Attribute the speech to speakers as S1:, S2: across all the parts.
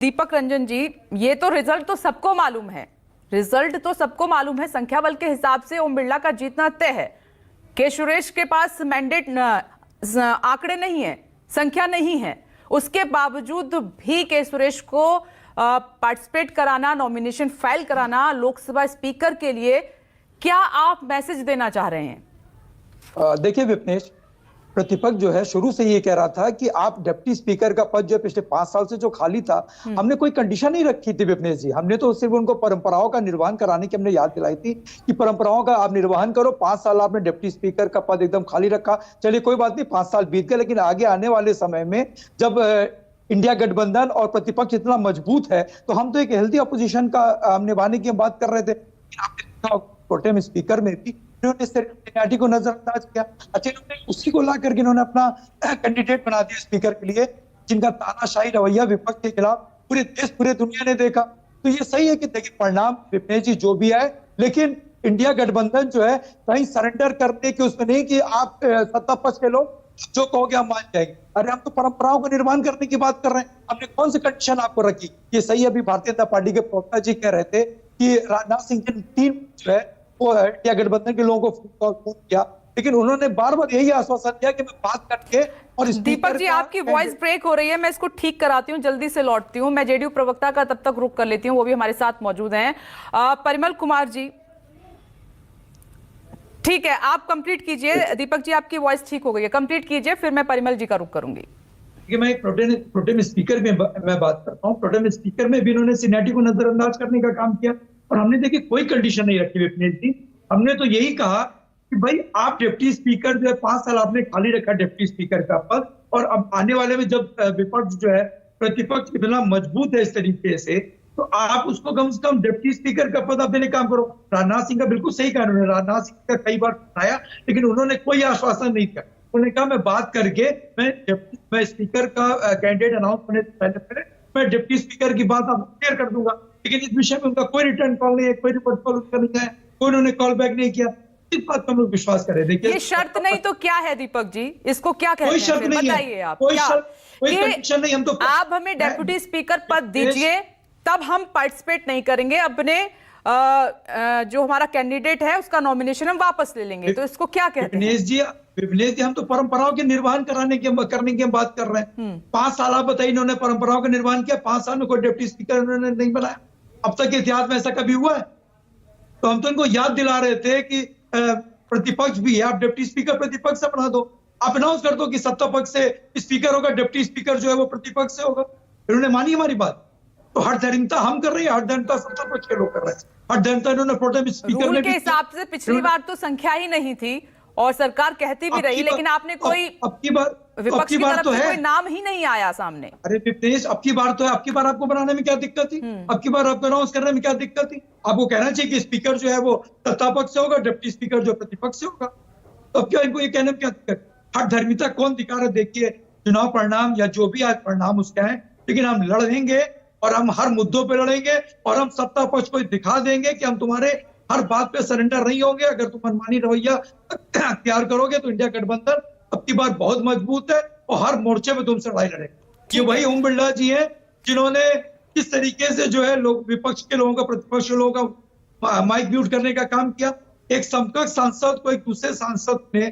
S1: दीपक रंजन जी, ये तो रिजल्ट तो सबको मालूम है, रिजल्ट तो सबको मालूम है। संख्या बल के हिसाब से ओम बिरला का जीतना तय है। के सुरेश के पास मैंडेट आंकड़े नहीं है, संख्या नहीं है, उसके बावजूद भी के सुरेश को पार्टिसिपेट कराना, नॉमिनेशन फाइल कराना लोकसभा स्पीकर के लिए, क्या आप मैसेज देना चाह रहे हैं?
S2: देखिए विपनेश, प्रतिपक्ष जो है शुरू से ये कह रहा था कि आप डिप्टी स्पीकर का पद जो पिछले 5 साल से जो खाली था, हमने कोई कंडीशन नहीं रखी थी विपनेश जी। हमने तो सिर्फ उनको परंपराओं का निर्वहन कराने की हमने याद दिलाई थी कि परंपराओं का आप निर्वहन करो। 5 साल आपने डिप्टी स्पीकर का पद एकदम खाली रखा, चलिए कोई बात नहीं, 5 साल बीत गए, लेकिन आगे आने वाले समय में जब इंडिया गठबंधन और प्रतिपक्ष इतना मजबूत है तो हम तो एक हेल्दी अपोजिशन का निभाने की बात कर रहे थे। प्रोटेम स्पीकर में भी इन्होंने सीनियरिटी को नजरअंदाज किया। अच्छा, इन्होंने उसी को ला करके इन्होंने अपना कैंडिडेट बना दिया स्पीकर के लिए, जिनका तानाशाही रवैया विपक्ष के खिलाफ पूरे देश पूरे दुनिया ने देखा। तो ये सही है कि देखिए परिणाम विपनेश जी जो भी है, लेकिन इंडिया गठबंधन जो है कहीं सरेंडर करने के उसमें नहीं कि आप सत्ता पक्ष के लोग जो कहोगे हम मान जाएंगे। अरे हम तो परंपराओं को निर्माण करने की बात कर रहे हैं, हमने कौन सी कंडीशन आपको रखी? ये सही अभी भारतीय जनता पार्टी के प्रवक्ता जी कह रहे थे कि राजनाथ सिंह की टीम जो है वो इंडिया गठबंधन के लोगों को फोन किया, लेकिन उन्होंने बार बार यही आश्वासन दिया कि मैं बात करके। और
S1: दीपक जी, आपकी वॉइस ब्रेक हो रही है, मैं इसको ठीक कराती हूँ, जल्दी से लौटती हूँ। मैं जेडीयू प्रवक्ता का तब तक रुक कर लेती हूँ, वो भी हमारे साथ मौजूद हैं। परिमल कुमार जी, ठीक है, आप कंप्लीट कीजिए। दीपक जी, आपकी वॉइस ठीक हो गई है, कंप्लीट कीजिए, फिर मैं परिमल जी का रुक करूंगी।
S2: मैं प्रोटेम स्पीकर में मैं बात करता हूँ। प्रोटेम स्पीकर में भी इन्होंने सीनियरिटी को नजरअंदाज करने का काम किया और हमने देखिए कोई कंडीशन नहीं रखी विपनेश जी। हमने तो यही कहा कि भाई आप डिप्टी स्पीकर जो है 5 साल आपने खाली रखा डिप्टी स्पीकर का पद, और अब आने वाले में जब विपक्ष जो है प्रतिपक्ष इतना मजबूत है इस तरीके से, तो आप उसको कम से कम डिप्टी स्पीकर का पद आप देने काम करो। राजनाथ सिंह का बिल्कुल सही कहा उन्होंने, राजनाथ सिंह का कई बार बताया, लेकिन उन्होंने कोई आश्वासन नहीं किया। उन्होंने कहा मैं बात करके मैं स्पीकर का कैंडिडेट अनाउंस होने से पहले मैं डिप्टी स्पीकर की बात आपको क्लियर कर दूंगा, लेकिन इस विषय में उनका कोई रिटर्न कॉल नहीं है, कोई रिपोर्ट कॉल उनका नहीं है, कोई उन्होंने कॉल बैक नहीं किया। इस बात पर हम लोग विश्वास करें। देखिए,
S1: ये शर्त नहीं तो क्या है दीपक जी, इसको क्या कहते हैं?
S2: कोई शर्त नहीं है,
S1: आप
S2: कोई कंडीशन नहीं। हम तो
S1: आप हमें डेप्यूटी स्पीकर पद दीजिए, तब हम पार्टिसिपेट नहीं करेंगे, अपने जो हमारा कैंडिडेट है उसका नॉमिनेशन हम वापस ले लेंगे। तो इसको क्या कहते हैं?
S2: विपनेश जी, हम तो परंपराओं के निर्वहन करने की हम बात कर रहे हैं। 5 साल आप बताइए, इन्होंने परंपराओं का निर्वहन किया, 5 साल में कोई डिप्टी स्पीकर इन्होंने नहीं बनाया। अब तक इतिहास में ऐसा कभी हुआ है? तो हम तो इनको याद दिला रहे थे कि प्रतिपक्ष भी है, आप डिप्टी स्पीकर प्रतिपक्ष से बना दो, आप अनाउंस कर दो कि सत्ता पक्ष से स्पीकर होगा, डिप्टी स्पीकर जो है वो प्रतिपक्ष से होगा। इन्होंने मानी हमारी बात। तो हठधर्मिता हम कर रहे हैं, हठधर्मिता सत्ता पक्ष के लोग कर रहे हैं। हठधर्मिता इन्होंने प्रोटेम स्पीकर में
S1: के हिसाब से पिछली बार तो संख्या ही नहीं थी और सरकार कहती भी रही, लेकिन आपने कोई विपक्ष की तरफ से कोई नाम ही नहीं आया सामने।
S2: अरे विपनेश, अब की बार तो है, अब की बार आपको बनाने में क्या दिक्कत थी? अब की बार आपको अनाउंस करने में क्या दिक्कत थी? आपको कहना चाहिए कि स्पीकर जो है वो सत्ता पक्ष से होगा, डिप्टी स्पीकर जो प्रतिपक्ष से होगा। तो अब क्या इनको ये कहने में क्या दिक्कत? हठधर्मिता कौन दिखा रहा है? देखिए, चुनाव परिणाम या जो भी आज परिणाम उसका है, लेकिन हम लड़ेंगे और हम हर मुद्दों पे लड़ेंगे और हम सत्ता पक्ष को दिखा देंगे कि हम तुम्हारे हर बात पे सरेंडर नहीं होंगे। अगर तुम मनमानी रवैया अख्तियार करोगे तो इंडिया गठबंधन अब की बार बहुत मजबूत है और हर मोर्चे पे तुमसे लड़ाई लड़ेगा। ये वही ओम बिरला जी हैं जिन्होंने किस तरीके से जो है लोग विपक्ष के लोगों का, प्रतिपक्ष के लोगों का माइक म्यूट करने का काम किया। एक समकक्ष सांसद को एक दूसरे सांसद ने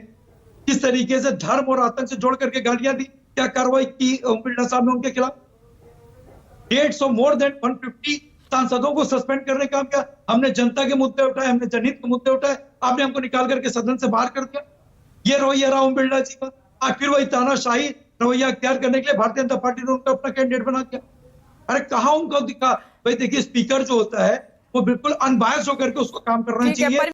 S2: किस तरीके से धर्म और आतंक से जोड़ करके गालियां दी। क्या कार्रवाई की ओम बिरला साहब ने उनके खिलाफ? 150 मोर देन 150 सांसदों को सस्पेंड करने का काम किया। हमने जनता के मुद्दे उठाए, हमने जनहित के मुद्दे उठाए, आपने हमको निकाल करके सदन से बाहर कर दिया। ये रवैया रहा ओम बिरला जी का। आखिर वही तानाशाही रवैया अख्तियार करने के लिए भारतीय जनता पार्टी ने उनका अपना कैंडिडेट बना दिया। अरे कहाँ उनको दिखा? भाई देखिए, स्पीकर जो होता है वो बिल्कुल अनबायस होकर के उसको काम करना चाहिए।